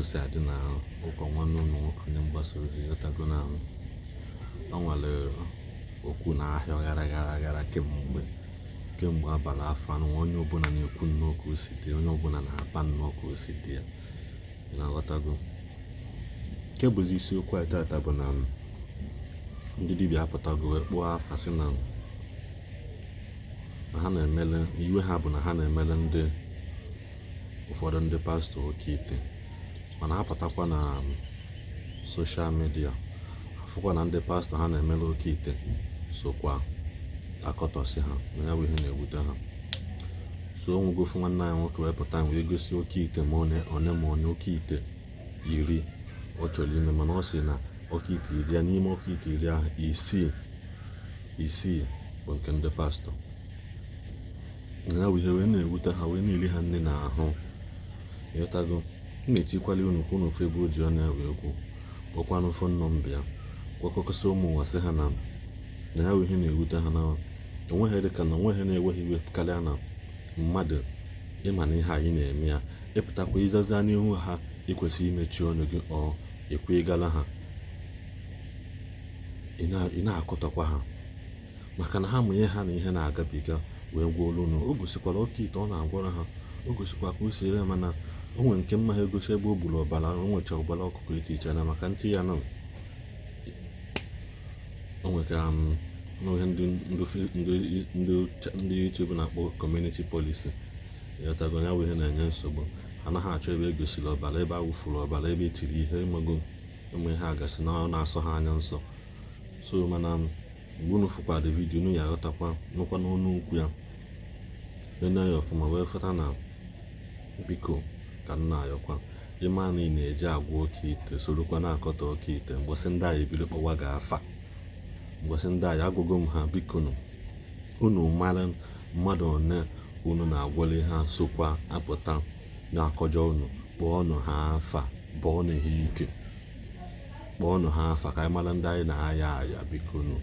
si adị na ụkọ nwanne ụlọ nwoke onye mgbasa ozi yotago na ọ nwere okwu na ahịa gara kemgbe abalị afọ anụ onye ọbụla na-ekwu nnọọ si dị onye ọbụla na-apa nnọọ si dị ya na-aghọtago nke bụzi isiokwu anyị tata bụ na ndị dibịa apụtago wee kpụọ afa sị na ha na-emele iwe ha bụ na ha na-emele ndị ụfọdụ ndị pastọ Oke Ite mana ha pụtakwa na soshal midia afụkwa na ndị pastọ ha na-emele Oke Ite sokwa akọtọsị ha na ya bụ ihe na-ewute ha so onwegofu nwanne anyị nwoke wee pụta wee gosi Oke Ite ma one Oke Ite 10 ọ chọrọ ime mana ọ sị na Oke Ite 10 ya n'ime Oke Ite 10 ahụ isii bụ nke ndị pastọ ya bụ ihe wee na-ewute ha wee na-eri ha nne n'ahụ ịghọtago na-etikwala unu ka unu febe oji ọ na-ewe egwu kpọkwanụ fon nọmba ya gwakọkọsị ụmụ ụwa sị ha na ya bụ ihe na-ewute ha na onweghị dịka na onweghị na-enweghị iwe karịa na mmadụ ịma na ihe anyị na-eme ya ịpụtakwa ịzaza n'ihu ha ikwesị imechi ọnụ gị ọ ekwegala ha ị na-akọtakwa ha maka na ha mụnye ha na ihe na-agabiga wee gwa olu na o gosikwara Oke Ite ọ na-agwara ha o gosikwa ka o si ere mana o nwere nke mma ha egosi ebe o gburu ọbara o nwechara ọbara ọkụkọ ite iche na maka ntị ya na o nweka ndị YouTube na-akpọ kọmuniti polisi ịghọtago ya bụ ihe na-enye nsogbu anaghị achọ ebe egosiri ọbara ebe awụfuru ọbara ebe etiri ihe ịmago ụmụ ihe agasị na ọ na-asọ ha anya nsọ so mana mgbe unu fụkwara vidiyo unu ya aghọtakwa nụkwa n'ọnụ ukwu ya ene ya ọfụma wee fụta na biko ka nna ayọkwa ịma na ị na-eji agwa Oke Ite sorokwa na-akọta Oke Ite mgbọsị ndị anyị ebido kpọwa gị afa mgbọsị ndị anyị agwụgo m ha biko unu mara mmadụ one unu na-agwọli ha sokwa apụta na-akọjọ unu kpọọnụ ha afa bọọnụ ha ike kpọọnụ ha afa ka anyị mara ndị anyị na-aya biko unu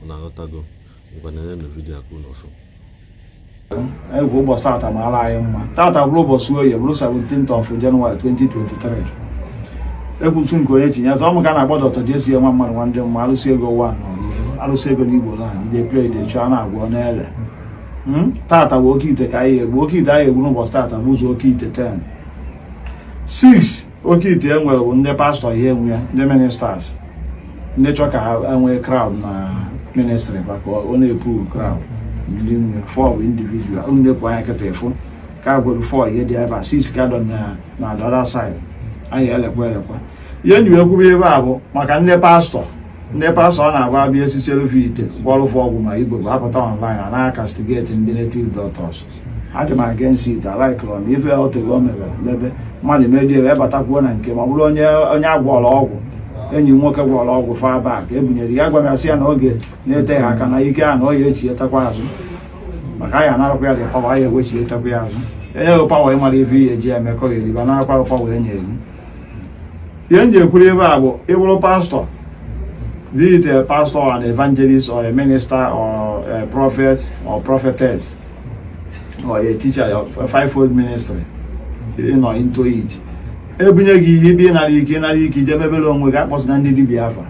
na-aghọtago ngwanere na vidiyo aka unu ọfụ anyị bụ ụbọchị tata mara anyị mma tata bụrụ ụbọchị oye bụrụ 17th of January 2023 ekwusu nke onye tinye ọzọ ọmụ ka na-agba dọta jesi nwa mmadụ nwa ndị mma alụsị ego nwa alụsị ego n'Igbo land ide play de chụọ na-agwọ n'ele tata bụ Oke Ite ka anyị egbu Oke Ite anyị egbu n'ụbọchị tata bụ ụzọ Oke Ite 10 6 Oke Ite e nwere bụ ndị pastọ ihe enwe ya ndị ministers ndị chọ ka ha enwee crowd na ministry maka ọ na-epu crowd 4 bụ individual unu na-ekwu anya kịta efu ka gwere 4 ihe dị ebe a 6 ka dọ na the other side anyị elekwa ihe nyiwe ekwube ebe a bụ maka ndị pastọ ọ na-agwa abịa esichere ite gwọrụfụ ọgwụ ma Igbo bụ apụta online a na-akastigeti ndị native doctors adị m against it alaikụrọ m ife otego o mebe mmadụ emedi wee batakwuo na nke ma ọ bụrụ onye agwọrọ ọgwụ enyi nwoke gwọrọ ọgwụ fabak ebunyere ya gwamasị ya na oge na-ete ha aka na ike a na ọ ya echihetakwa azụ maka anyị anarakwa ya dị pawa ya ewechihetakwa ya azụ enyeghị pawa ịmara ife ihe eji emekọ eriba narakwa pawa enye eri ihe nji ekwuru ebe a bụ ịbụrụ pastọ be it a pastor or an evangelist or a minister or a prophet or prophetess or a teacher a fivefold ministry into it ebunye gị ihe ebe ịnara ike ije mebere onwe gị akpọsị na ndị dibịa afa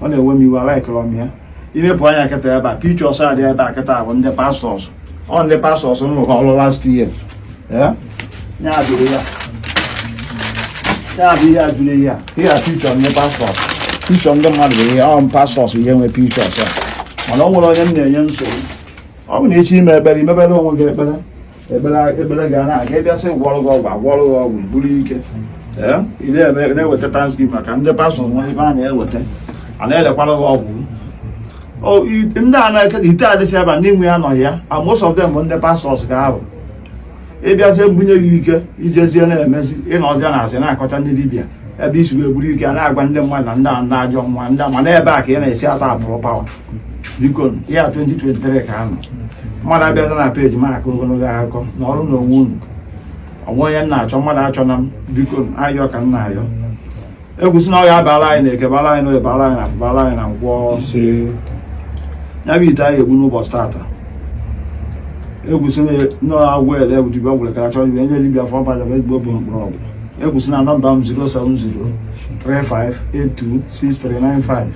ọ na-ewe m iwe alaikọrọ m ya inepụ anya kịta ebe a picha ọsọ adị ebe a kịta bụ ndị pastọs ndị pastọs m rụrụ ọrụ last year ya bụ ihe a jụrụ ihe a picha ndị pastọs picha ndị mmadụ bụ ihe ọ pastọs bụ ihe nwe picha ọsọ mana ọ nwere onye m na-enye nsogbu ọ bụ na echi ime ekpere imebere onwe gị ekpere ga na-aga ịbịasị gwọrọ gị ọgwụ buru ike na-eweta Thanksgiving maka ndị pastọ nwe ebe a na-eweta a na-elekwara gị ọgwụ ndị a na-eketa ite adịsị aba n'inwe ya nọ ya most of them bụ ndị pastọs ka ahụ ịbịasị ebunye gị ike ijezie na-emezi ịnọzi na asị na-akọcha ndị dibịa ebe isi wee buru ike a na-agwa ndị mmadụ na ndị ajọ nwa ndị mana ebe a ka ị na-esi ata apụrụ pawa biko ya 2023 ka anọ mmadụ abịaza na peji m aka ogologo akụkọ na ọrụ na onwe unu onwe onye na-achọ mmadụ achọ na m biko ayọ ka m na-ayọ egwusi na ọ ya abala anyị na eke bala anyị na oye bala anyị na bala anyị na nkwọ ya bụ ite anyị egbu n'ụbọchị tata egwusi na agwọ ele egwu dibịa ọgwụrụ kara chọrọ ibe nye dibịa afọ ọbara bụ ezigbo bụ mkpụrụ ọgwụ ekwusi na nọmba m 07035826395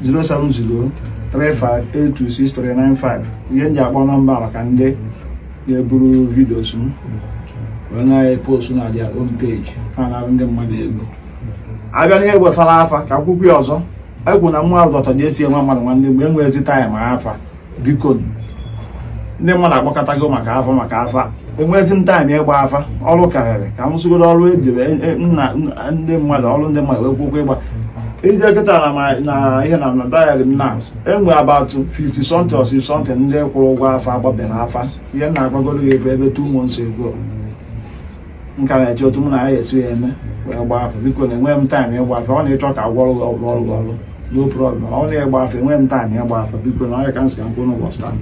07035826395. ihe ndị akpọ nọmba maka ndị na-eburu vidios m wee na-epost na their own page ha na ndị mmadụ ego. Abịa n'ihe gbasara afa ka akwụkwọ ya ọzọ ekwu na mụ Dr. Jesse nwa mmadụ nwanne mgbe enwezi taịm afa biko ndị mmadụ agbakọtago maka afa enwezi m taịm ịgba afa ọrụ karịrị ka m sogoro ọrụ edebe ndị mmadụ ọrụ ndị mmadụ ekwukwo ịgba ije kịta na ihe na diary m na enwe about 50 something or 60 something ndị kwụrụ ụgwọ afa agbabere afa ihe na-agbagoro ya ebe 2 months ago nka na-eche otu m na ya esi ya eme wee gbaa afa biko na enweghị m taịm ịgba afa ọ na-ịchọ ka agwọrụ gị ọrụ no problem ọ na-egba afa enweghị m taịm ịgba afa biko na ọ ya ka m sị ka mkpụ n'ụbọchị taa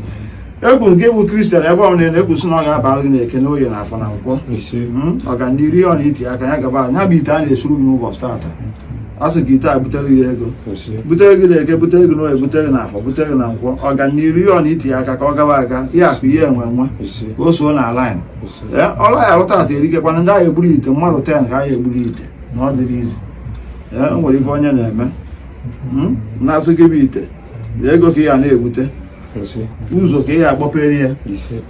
ekwu nke bụ kristian ebe ọ na-ekwusi na ọ ga-abara gị na eke n'oye na afọ na nkwọ ọganiru ihe ọ na-iti aka ya gaba anya bụ ite a na-esuru gị n'ụbọchị taata a sị ka ite a butere gị ego butere gị na eke butere gị n'oye butere gị na afọ butere gị na nkwọ ọganiru ihe ọ na-iti aka ka ọ gaba aga ihe akụ ihe enwe nwe ka o soo na line ọrụ ya arụ taata erikekwana ndị agha egburu ite mmadụ 10 ka agha egburu ite na ọ dịrị izu o nwere ife onye na-eme na-asị gị bụ ite ego ka ị ya na-ebute ụzọ ka ị ya akpọpere ya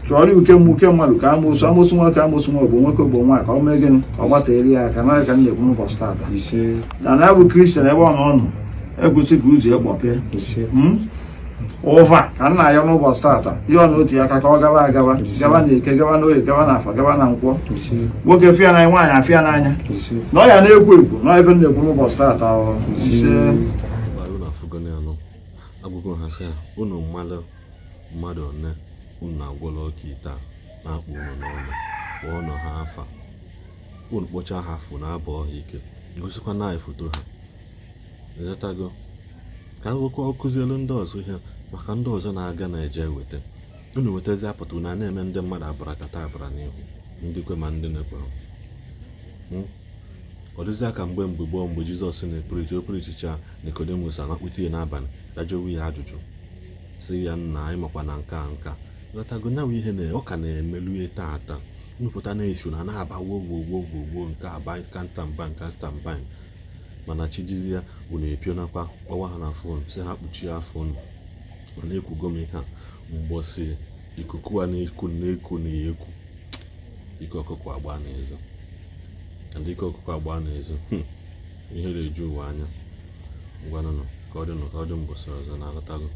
chọrọ uke mmadụ ka amoosu nwoke amoosu nwa ogbo nwoke ogbo nwa ka ọ mee gịnị ka ọ gbatere ya aka na ka m na-ekwu n'ụbọchị taata na ya bụ kristian ebe ọ nọ ekwusi ka ụzọ ekpọpee ụva ka nna ya n'ụbọchị taata ihe ọ na otu ya aka ka ọ gaba gaba na eke gaba na oye gaba na afa gaba na nkwọ nwoke fịa n'anya nwaanyị afịa n'anya na ọ ya na-ekwo ekwo na ebe m na-ekwu n'ụbọchị taata agwụgwọ ha sị unu mmadụ one unu na-agwọla Oke Ite na-akpụ unu n'ọnụ kpọọ ọnụ ha afa unu kpọcha ha afọ na-abụ ọha ike gosikwa na foto ha ezetago ka akwụkwọ ọkụzielu ndị ọzọ ihe maka ndị ọzọ na-aga na-eje weta unu wetazi apụta na na-eme ndị mmadụ abarakata abara n'ihu ndị kwe ma ndị na-ekwe ọ dịzi aka mgbe gboo mgbe Jizọs na-epriji okpurichicha Nikodemus anakpụta ya n'abalị ya jụọ ya ajụjụ sị ya nna anyị makwa na nka lọtago nyawa ihe na ọ ka na-emelu ihe taata mmepụta na-esi na na-aba wogwogwogwogwo nke aba nkastamba mana chijizi ya unu epionakwa kpọwa ha na fon sị ha kpuchie afọ unu mana ekwugo m ihe a mgbọsị ikuku a na-eku na ekwu ike ọkụkọ agba n'ezi ndị ike ọkụkọ agba n'ezi ihe na-eju ụwa anya ngwanụnụ ka ọ dị mbọsị ọzọ na-alọtago